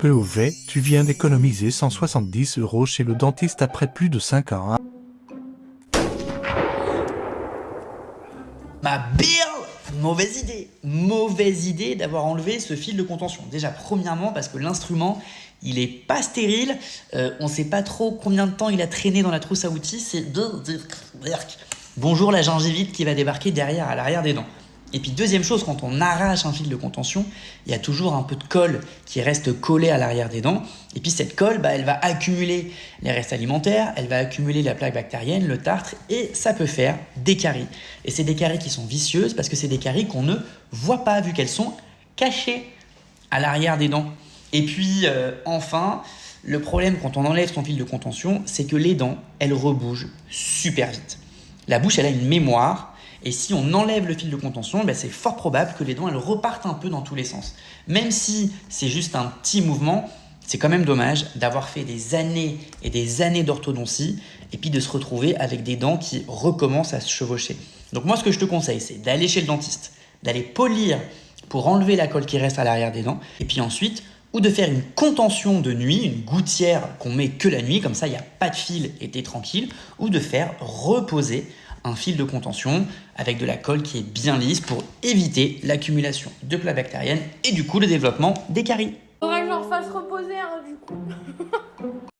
POV, tu viens d'économiser 170 € chez le dentiste après plus de 5 ans. Ma bille! Mauvaise idée d'avoir enlevé ce fil de contention. Déjà, premièrement, parce que l'instrument, il est pas stérile. On sait pas trop combien de temps il a traîné dans la trousse à outils. C'est... Bonjour la gingivite qui va débarquer derrière, à l'arrière des dents. Et puis deuxième chose, quand on arrache un fil de contention, il y a toujours un peu de colle qui reste collée à l'arrière des dents. Et puis cette colle, elle va accumuler les restes alimentaires, elle va accumuler la plaque bactérienne, le tartre, et ça peut faire des caries. Et c'est des caries qui sont vicieuses parce que c'est des caries qu'on ne voit pas vu qu'elles sont cachées à l'arrière des dents. Et puis enfin, le problème quand on enlève son fil de contention, c'est que les dents, elles rebougent super vite. La bouche, elle a une mémoire. Et si on enlève le fil de contention, c'est fort probable que les dents elles repartent un peu dans tous les sens. Même si c'est juste un petit mouvement, c'est quand même dommage d'avoir fait des années et des années d'orthodontie et puis de se retrouver avec des dents qui recommencent à se chevaucher. Donc moi, ce que je te conseille, c'est d'aller chez le dentiste, d'aller polir pour enlever la colle qui reste à l'arrière des dents et puis ensuite, ou de faire une contention de nuit, une gouttière qu'on met que la nuit, comme ça il n'y a pas de fil et t'es tranquille, ou de faire reposer un fil de contention avec de la colle qui est bien lisse pour éviter l'accumulation de plaques bactériennes et du coup le développement des caries. Faudrait que j'en fasse reposer du coup.